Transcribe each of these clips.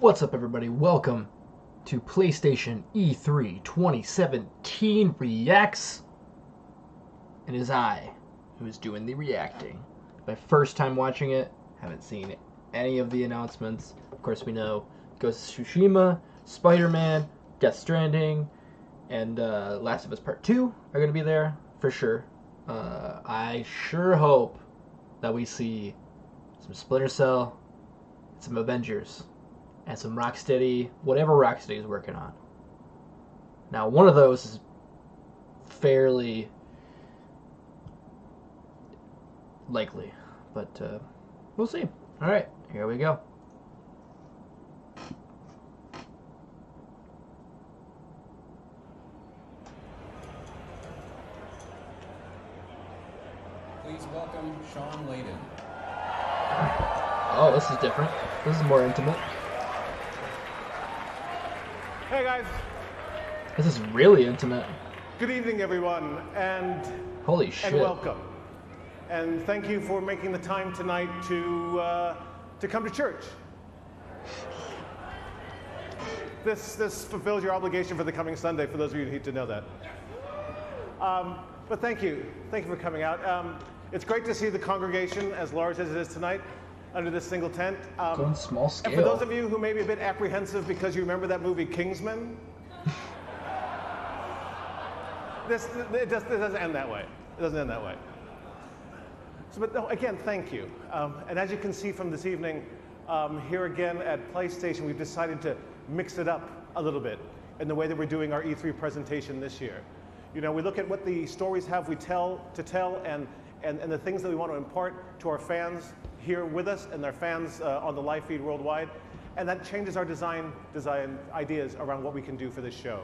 What's up, everybody? Welcome to PlayStation E3 2017 Reacts. It is I who is doing the reacting. My first time watching it, haven't seen any of the announcements. Of course, we know Ghost of Tsushima, Spider-Man, Death Stranding, and Last of Us Part 2 are going to be there for sure. I sure hope that we see some Splinter Cell, some Avengers, and some Rocksteady, whatever Rocksteady is working on. Now, one of those is fairly likely, but we'll see. All right, here we go. Please welcome Sean Layden. Oh, this is different. This is more intimate. Hey guys, This is really intimate. good evening everyone, and Holy shit. welcome. And thank you for making the time tonight to come to church. This fulfills your obligation for the coming Sunday, for those of you who need to know that. But thank you for coming out. It's great to see the congregation as large as it is tonight under this single tent. Going small scale. And for those of you who may be a bit apprehensive because you remember that movie Kingsman, it doesn't end that way. It doesn't end that way. So, but no, again, thank you. And as you can see from this evening, here again at PlayStation, we've decided to mix it up a little bit in the way that we're doing our E3 presentation this year. You know, we look at what the stories have we tell and the things that we want to impart to our fans here with us and their fans on the live feed worldwide. And that changes our design ideas around what we can do for this show.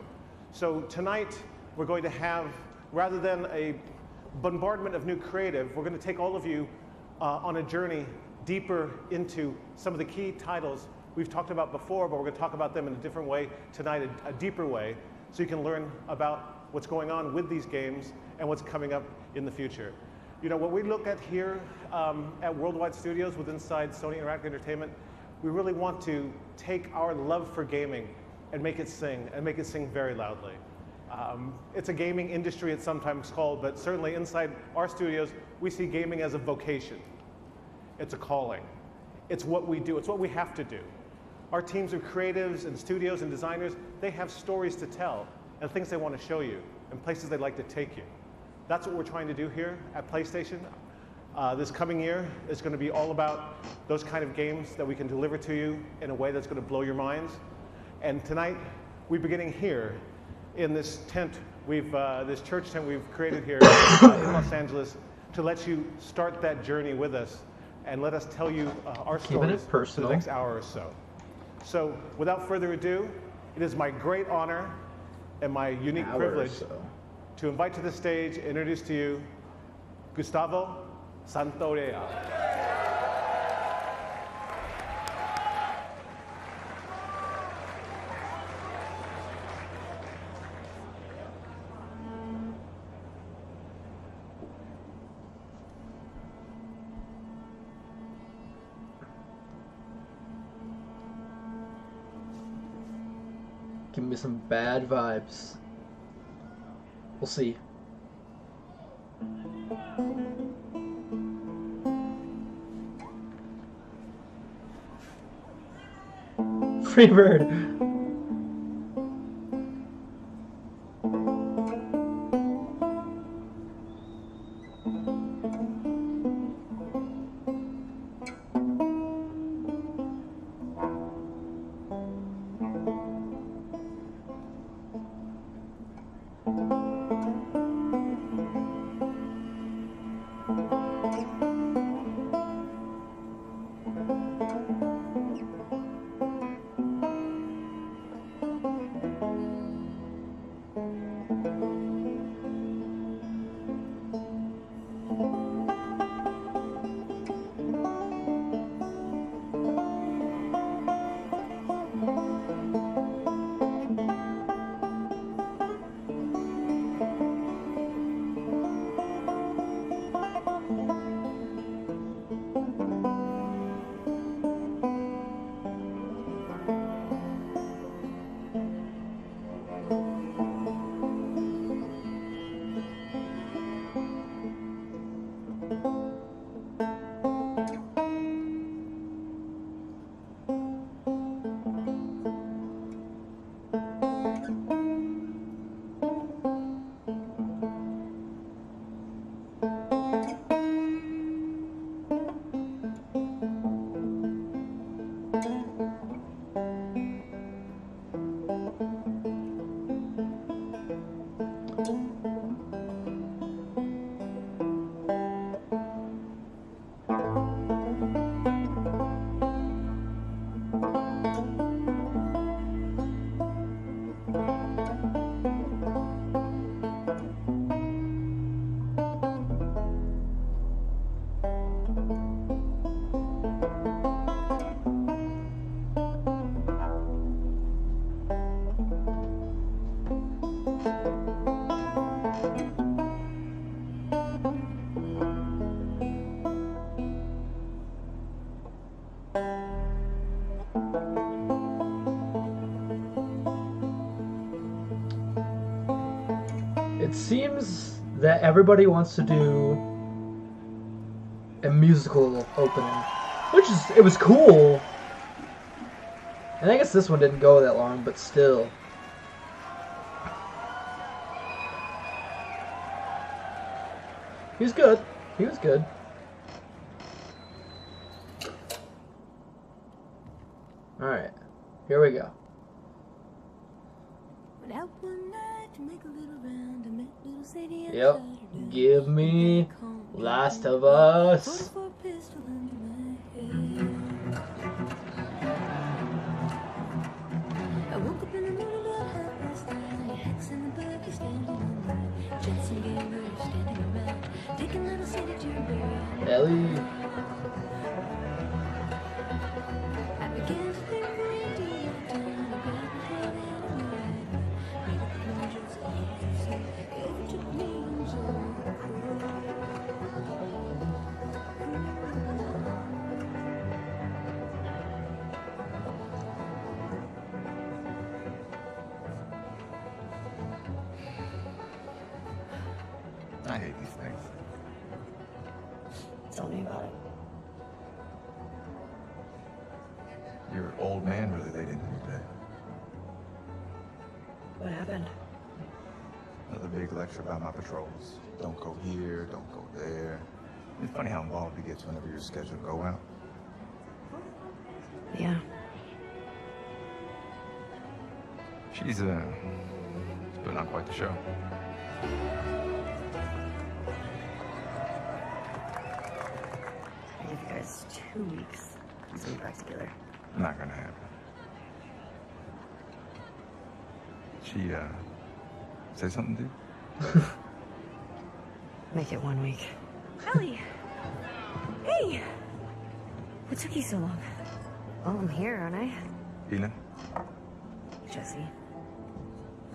So tonight, we're going to have, rather than a bombardment of new creative, we're going to take all of you on a journey deeper into some of the key titles we've talked about before, but we're going to talk about them in a different way tonight, a deeper way, so you can learn about what's going on with these games and what's coming up in the future. You know, what we look at here at Worldwide Studios with inside Sony Interactive Entertainment, we really want to take our love for gaming and make it sing very loudly. It's a gaming industry, it's sometimes called, but certainly inside our studios, we see gaming as a vocation. It's a calling. It's what we do. It's what we have to do. Our teams of creatives and studios and designers, they have stories to tell and things they want to show you and places they'd like to take you. That's what we're trying to do here at PlayStation. This coming year is going to be all about those kind of games that we can deliver to you in a way that's going to blow your minds. And tonight, we're beginning here in this tent, this church tent we've created here in Los Angeles to let you start that journey with us and let us tell you our stories for the next hour or so. So without further ado, it is my great honor and my unique privilege to invite to the stage, introduce to you, Gustavo Santaolalla. Give me some bad vibes. We'll see. Freebird. seems that everybody wants to do a musical opening, it was cool. And I guess this one didn't go that long, but still. He was good. He was good. Alright, here we go. Yep, give me Last of Us. Ellie. I hate these things. Tell me about it. Your old man really laid into your bed. What happened? Another big lecture about my patrols. Don't go here, don't go there. It's funny how involved he gets whenever you're scheduled to go out. Yeah. She's putting on quite the show. I give you guys 2 weeks to be back together. Not gonna happen. She, say something to you? Make it 1 week. Ellie! Hey! What took you so long? Well, I'm here, aren't I? Ina? Jesse.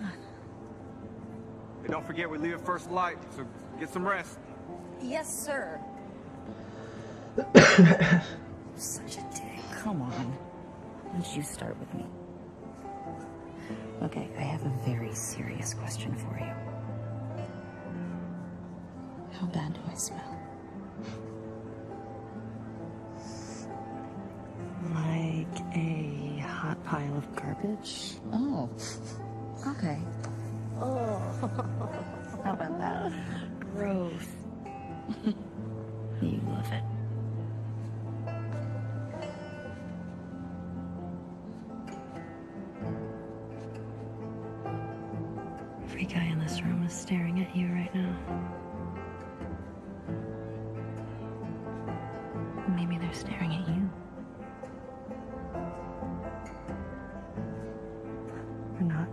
Hey, don't forget we leave at first light, so get some rest. Yes, sir. Such a dick. Come on. Why don't you start with me? Okay, I have a very serious question for you. How bad do I smell? Like a hot pile of garbage? Oh. Okay. Oh. How about that? Gross. You love it. Every guy in this room is staring at you right now. Maybe they're staring at you. Or not.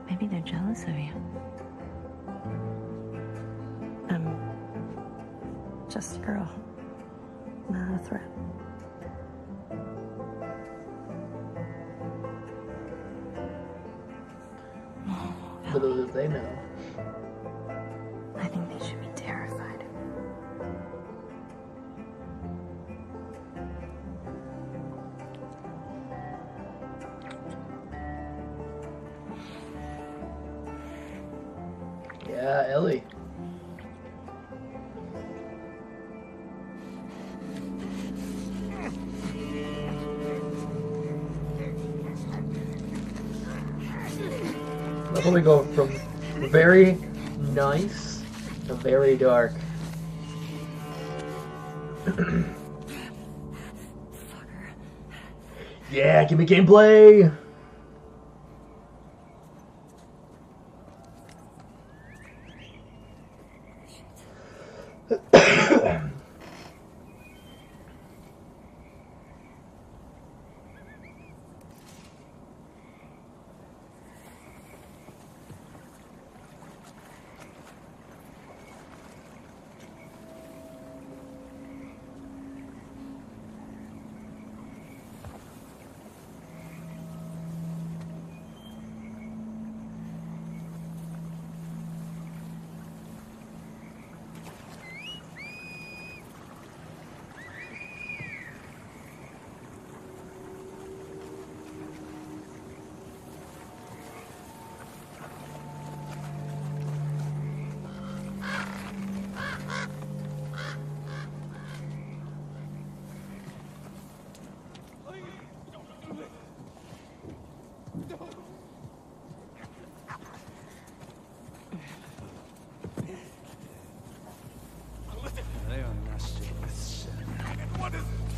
Maybe they're jealous of you. I'm just a girl, not a threat. Little did they know. I think they should be terrified. Yeah, Ellie. That's when we go from very nice to very dark. Yeah, give me gameplay!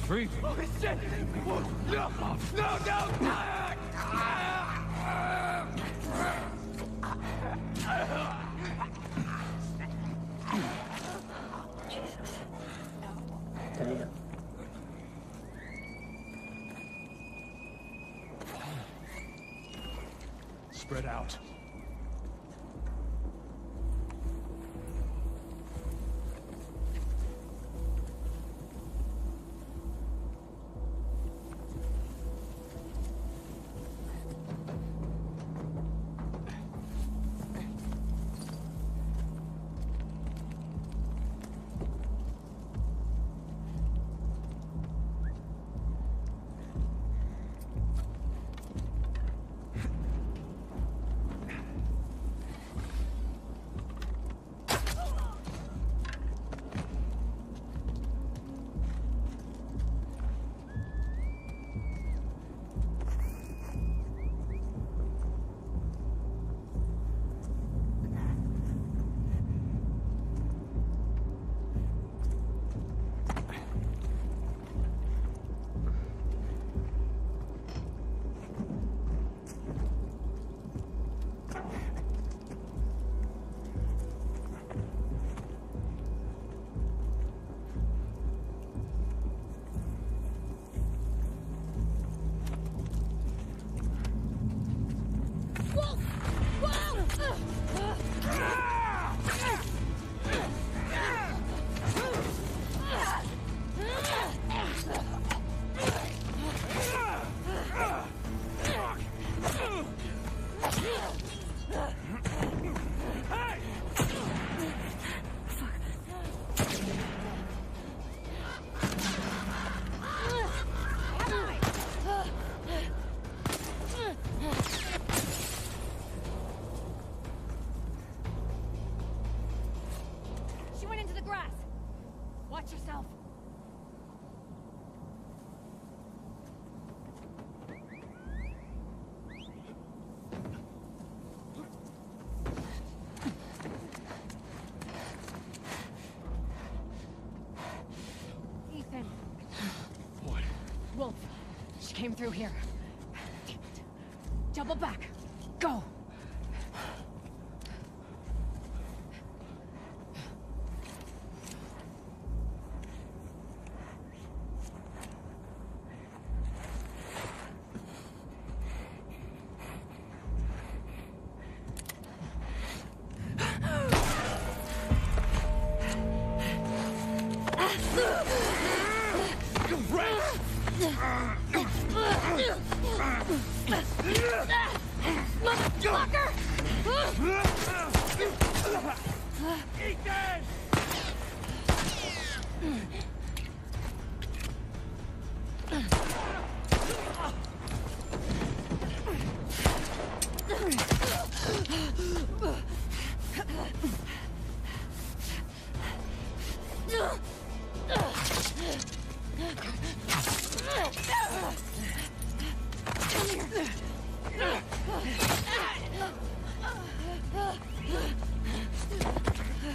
breathing. Oh shit! Whoa, no! No! No! Damn. Spread out. She went into the grass. Watch yourself. Ethan. What? Wolf. She came through here. Damn it. Double back. Go.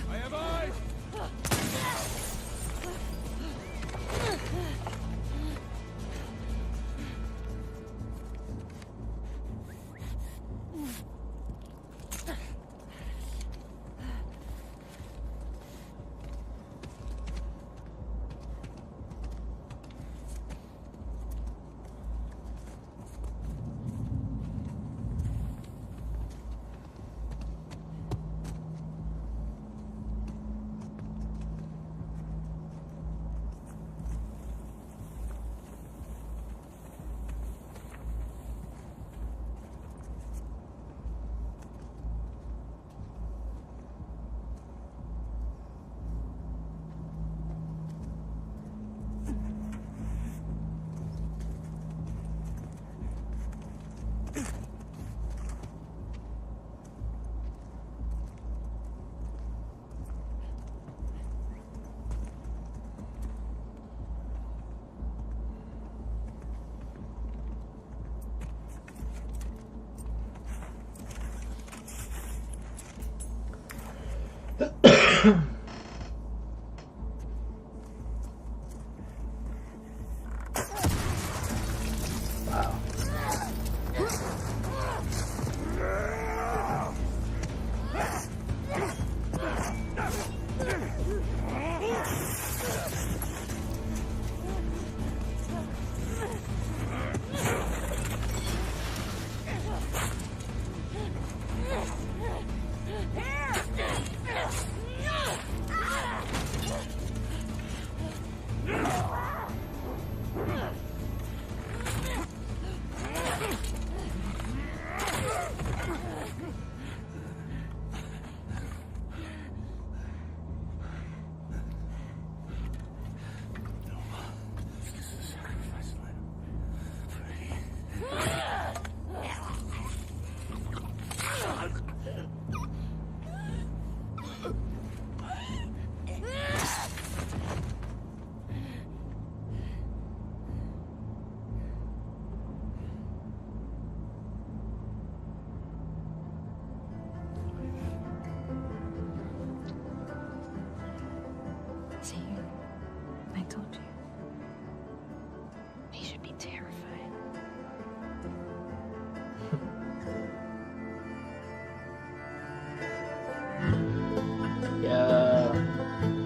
I have eyes!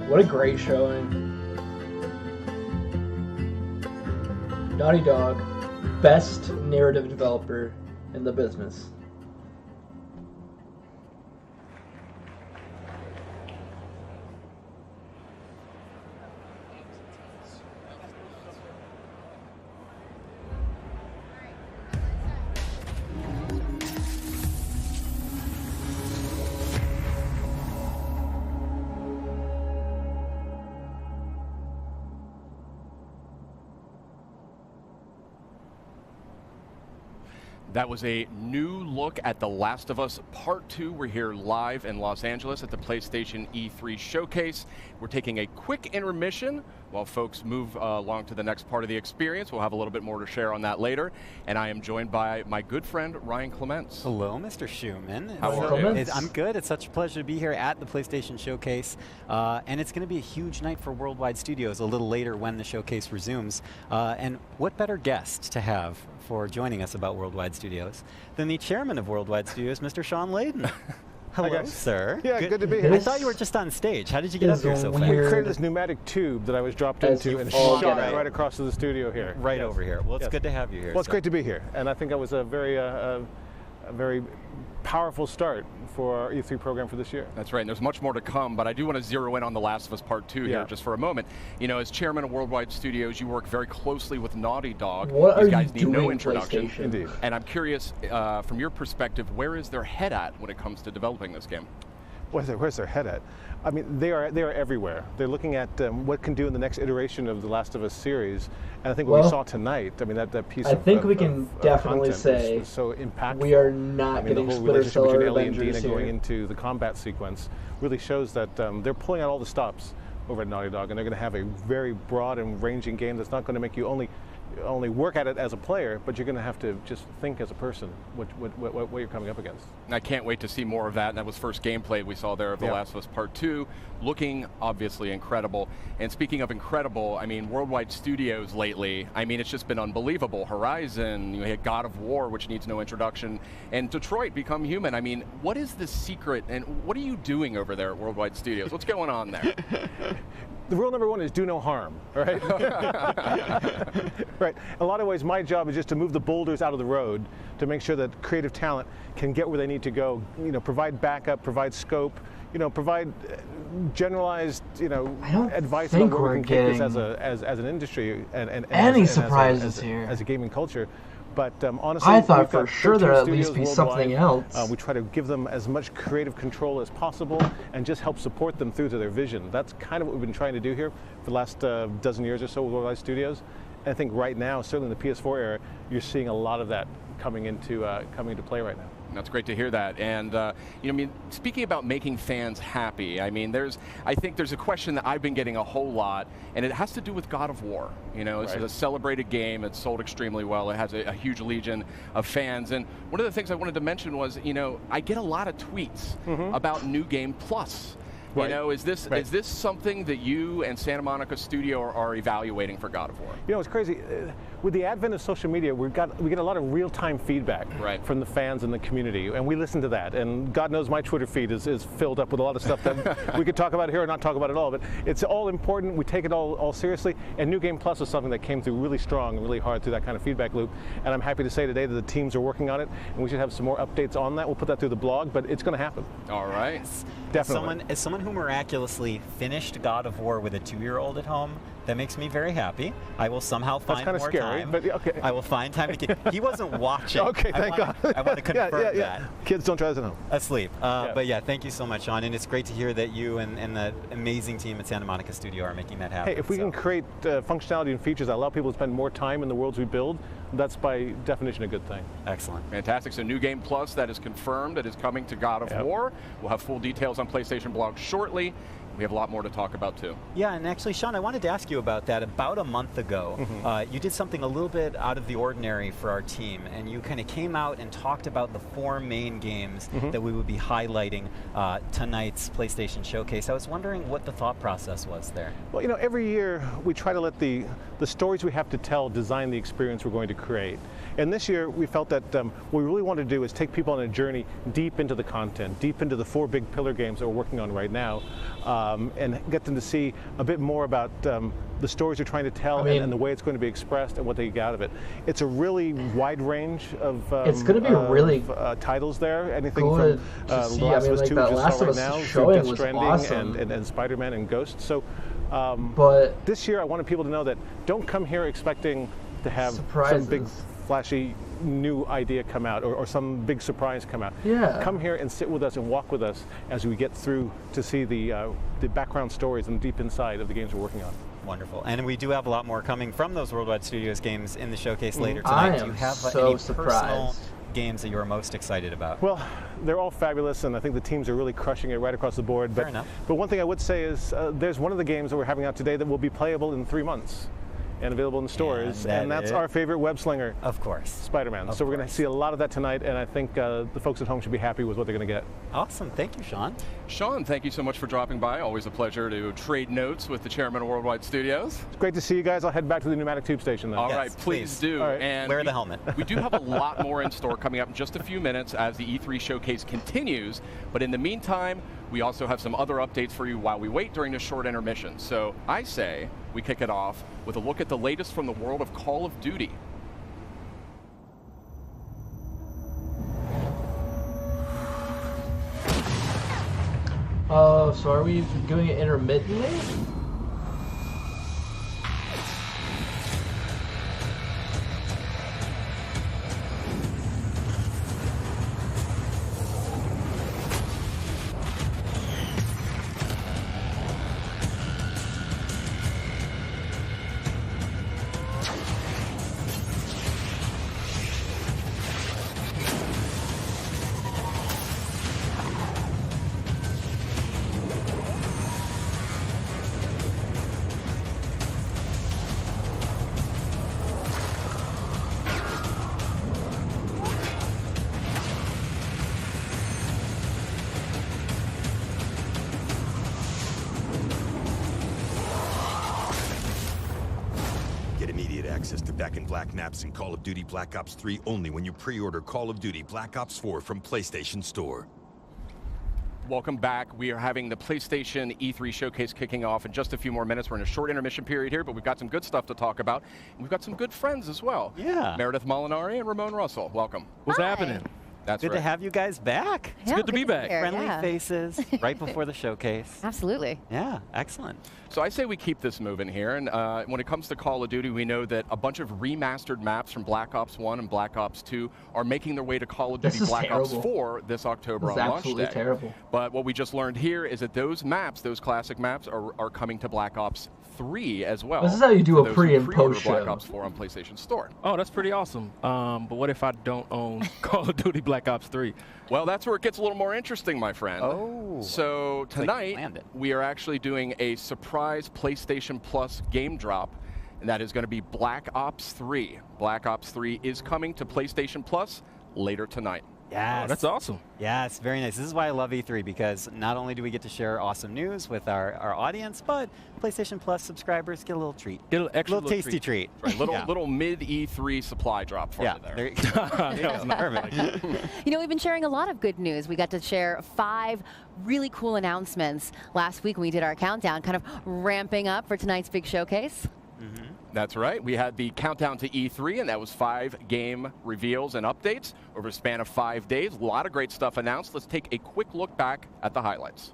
What a great showing. Naughty Dog, best narrative developer in the business. That was a new look at The Last of Us Part 2. We're here live in Los Angeles at the PlayStation E3 Showcase. We're taking a quick intermission while folks move along to the next part of the experience. We'll have a little bit more to share on that later. And I am joined by my good friend, Ryan Clements. Hello, Mr. Schumann. How are you? I'm good. It's such a pleasure to be here at the PlayStation Showcase. And it's going to be a huge night for Worldwide Studios a little later when the showcase resumes. And what better guest to have for joining us about Worldwide Studios than the chairman of Worldwide Studios, Mr. Sean Layden. Hello, sir. Yeah, good to be here. I thought you were just on stage. How did you get up here so fast? We created this pneumatic tube that I was dropped into and shot right across to the studio here. Right over here. Well, it's good to have you here. Well, it's great to be here. And I think that was a very powerful start for our E3 program for this year. That's right, and there's much more to come, but I do want to zero in on The Last of Us Part 2 here just for a moment. You know, as chairman of Worldwide Studios, you work very closely with Naughty Dog. These guys need no introduction. Indeed. And I'm curious, from your perspective, where is their head at when it comes to developing this game? Where's their head at? I mean, they are everywhere. They're looking at what can do in the next iteration of the Last of Us series, and I think what we saw tonight. I mean, that piece. I think we can definitely say was so impactful. We are not getting the whole Splinter relationship Cell or between Ellie and Avengers Dina here. going into the combat sequence really shows that they're pulling out all the stops over at Naughty Dog, and they're going to have a very broad and ranging game that's not going to make you only work at it as a player, but you're going to have to just think as a person what you're coming up against. And I can't wait to see more of that. And that was first gameplay we saw there of The Last of Us Part 2, looking obviously incredible. And speaking of incredible, I mean, Worldwide Studios lately, I mean, it's just been unbelievable. Horizon, you had God of War, which needs no introduction, and Detroit Become Human. I mean, what is the secret, and what are you doing over there at Worldwide Studios? What's going on there? The rule number one is do no harm, right? Right. In a lot of ways, my job is just to move the boulders out of the road to make sure that creative talent can get where they need to go. You know, provide backup, provide scope. You know, provide generalized, advice on where we can take this as an industry and any surprises here as a gaming culture. But honestly, I thought for sure there'd at least be something else. We try to give them as much creative control as possible and just help support them through to their vision. That's kind of what we've been trying to do here for the last dozen years or so with Worldwide Studios. And I think right now, certainly in the PS4 era, you're seeing a lot of that coming into play right now. That's great to hear that. And, I mean, speaking about making fans happy, I mean, I think there's a question that I've been getting a whole lot, and it has to do with God of War. You know, it's a celebrated game. It's sold extremely well. It has a huge legion of fans. And one of the things I wanted to mention was, I get a lot of tweets about New Game Plus. You know, is this something that you and Santa Monica Studio are evaluating for God of War? You know, it's crazy. With the advent of social media, we get a lot of real-time feedback from the fans and the community, and we listen to that. And God knows my Twitter feed is filled up with a lot of stuff that we could talk about here or not talk about at all. But it's all important. We take it all seriously. And New Game Plus is something that came through really strong and really hard through that kind of feedback loop. And I'm happy to say today that the teams are working on it, and we should have some more updates on that. We'll put that through the blog, but it's going to happen. All right. Definitely. As someone who miraculously finished God of War with a 2-year-old at home, that makes me very happy. I will somehow find more scary, time. But okay. I will find time to he wasn't watching. Okay, thank God. I want to confirm that. Kids don't try this at home. Asleep. But yeah, thank you so much, Sean. And it's great to hear that you and the amazing team at Santa Monica Studio are making that happen. Hey, if we can create functionality and features that allow people to spend more time in the worlds we build, that's by definition a good thing. Excellent. Fantastic. So New Game Plus, that is confirmed. That is coming to God of War. We'll have full details on PlayStation Blog shortly. We have a lot more to talk about, too. Yeah, and actually, Sean, I wanted to ask you about that. About a month ago, you did something a little bit out of the ordinary for our team, and you kind of came out and talked about the 4 main games that we would be highlighting tonight's PlayStation Showcase. I was wondering what the thought process was there. Well, you know, every year we try to let the stories we have to tell design the experience we're going to create. And this year we felt that what we really want to do is take people on a journey deep into the content, deep into the 4 big pillar games that we're working on right now. and get them to see a bit more about the stories you're trying to tell and the way it's going to be expressed and what they get out of it. It's a really wide range of it's going to be really titles there. Anything good from to see. Last of Us 2, that which Last is of right Us now, showing Death was Stranding awesome. and Spider-Man and Ghost. So, but this year I wanted people to know that don't come here expecting to have surprises. some big flashy new idea come out or some big surprise come out. Yeah. Come here and sit with us and walk with us as we get through to see the background stories and deep inside of the games we're working on. Wonderful. And we do have a lot more coming from those Worldwide Studios games in the showcase later tonight. I am do you have so any surprised. personal games that you are most excited about? Well, they're all fabulous, and I think the teams are really crushing it right across the board. Fair enough. But one thing I would say is there's one of the games that we're having out today that will be playable in 3 months and available in the stores, and that's our favorite web slinger. Of course. Spider-Man. So we're going to see a lot of that tonight, and I think the folks at home should be happy with what they're going to get. Awesome. Thank you, Sean. Sean, thank you so much for dropping by. Always a pleasure to trade notes with the chairman of Worldwide Studios. It's great to see you guys. I'll head back to the pneumatic tube station, though. All right, please do. All right. And wear the helmet. We do have a lot more in store coming up in just a few minutes as the E3 showcase continues. But in the meantime, we also have some other updates for you while we wait during this short intermission. So I say we kick it off with a look at the latest from the world of Call of Duty. So are we doing it intermittently? Access to Back in Black maps in Call of Duty Black Ops 3 only when you pre-order Call of Duty Black Ops 4 from PlayStation Store. Welcome back. We are having the PlayStation E3 showcase kicking off in just a few more minutes. We're in a short intermission period here, but we've got some good stuff to talk about. And we've got some good friends as well. Yeah. Meredith Molinari and Ramon Russell. Welcome. What's happening? That's good right. to have you guys back. It's good to be back. Friendly faces right before the showcase. Absolutely. Yeah, excellent. So I say we keep this moving here, and when it comes to Call of Duty, we know that a bunch of remastered maps from Black Ops 1 and Black Ops 2 are making their way to Call of Duty Black Ops 4 this October on launch day. Absolutely terrible. But what we just learned here is that those maps, those classic maps, are coming to Black Ops 3 as well. This is how you do a pre and post show. Black Ops 4 on PlayStation Store. Oh, that's pretty awesome. But what if I don't own Call of Duty Black Ops 3? Well, that's where it gets a little more interesting, my friend. Oh. So tonight, we are actually doing a surprise PlayStation Plus game drop, and that is going to be Black Ops 3. Black Ops 3 is coming to PlayStation Plus later tonight. Yes. Oh, that's awesome. Yes, very nice. This is why I love E3, because not only do we get to share awesome news with our audience, but PlayStation Plus subscribers get a little treat. Get a little extra little tasty treat. Right, little mid E3 supply drop for you there. There you go. That was perfect. You know, we've been sharing a lot of good news. We got to share 5 really cool announcements last week when we did our countdown, kind of ramping up for tonight's big showcase. Mm-hmm. That's right. We had the countdown to E3, and that was 5 game reveals and updates over a span of 5 days. A lot of great stuff announced. Let's take a quick look back at the highlights.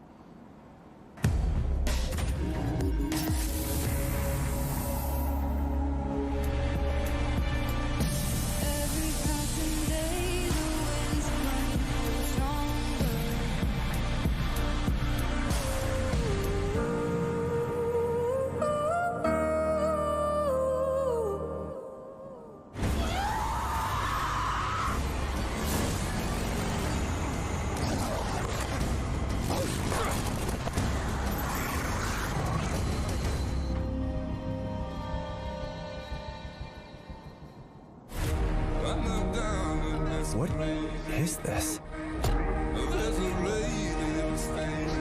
What is this? I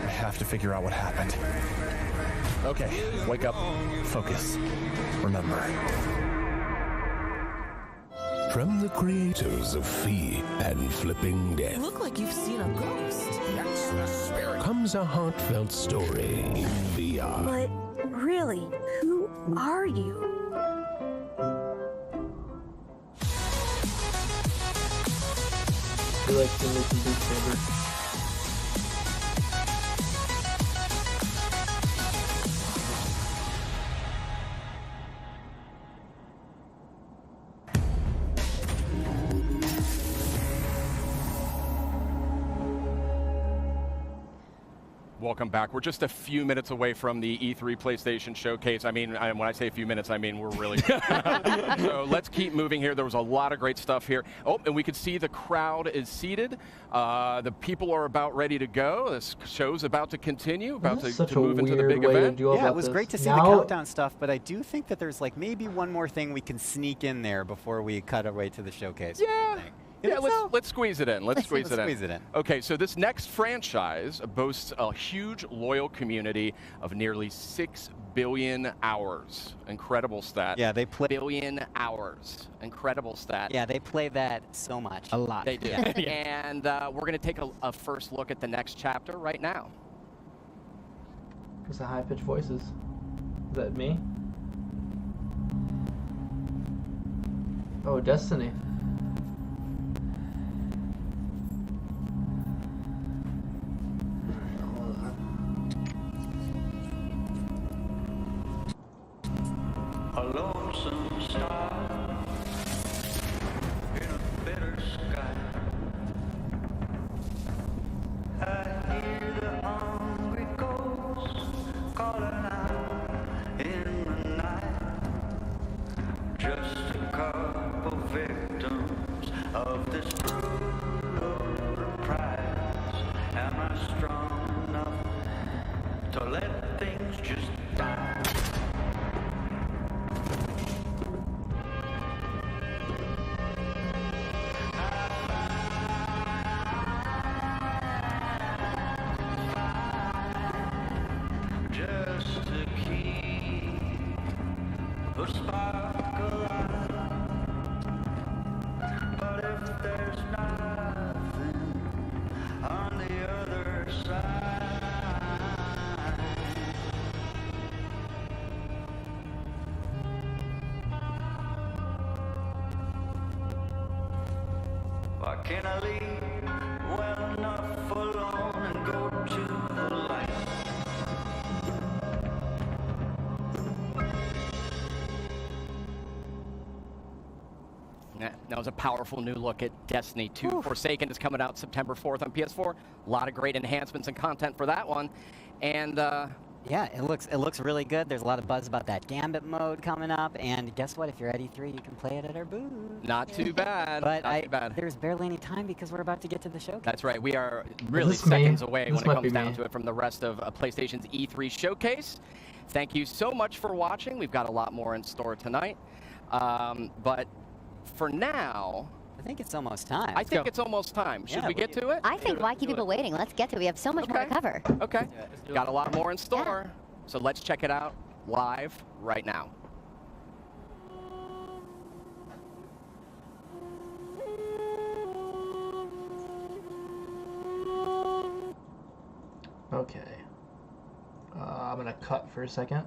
have to figure out what happened. Okay, wake up, focus, remember. From the creators of Fee and Flipping Death. You look like you've seen a ghost. That's the spirit. Comes a heartfelt story in VR. But really, who are you? I feel like the Mickey Mouse favorite. Welcome back. We're just a few minutes away from the E3 PlayStation Showcase. I mean, when I say a few minutes, I mean we're really So let's keep moving here. There was a lot of great stuff here. Oh, and we can see the crowd is seated. The people are about ready to go. This show's about to continue, about to move into the big event. Yeah, it was great to see the countdown stuff, but I do think that there's like maybe one more thing we can sneak in there before we cut away to the showcase. Yeah. Yeah, let's squeeze it in. Let's squeeze it in. Okay, so this next franchise boasts a huge loyal community of nearly 6 billion hours. Incredible stat. Yeah, they play billion hours. Incredible stat. Yeah, they play that so much. A lot. They do. And we're going to take a first look at the next chapter right now. There's the high-pitched voices. Is that me? Oh, Destiny. A lonesome star in a bitter sky. I hear the hungry ghosts calling out in the night. Just a couple victims of this brutal prize. Am I strong enough to let things just die? Just to keep the spark alive. But if there's nothing on the other side, why can't I leave well enough alone and go to the light? That was a powerful new look at Destiny 2. Forsaken is coming out September 4th on PS4. A lot of great enhancements and content for that one. And yeah, it looks really good. There's a lot of buzz about that Gambit mode coming up. And guess what? If you're at E3, you can play it at our booth. Not too bad. But not too bad. There's barely any time because we're about to get to the showcase. That's right. We are really seconds away when it comes down to it from the rest of PlayStation's E3 showcase. Thank you so much for watching. We've got a lot more in store tonight. But for now, I think it's almost time. I think it's almost time. Should we get to it? I think why keep people waiting? Let's get to it. We have so much more to cover. Okay. Got a lot more in store. So let's check it out live right now. Okay. I'm going to cut for a second.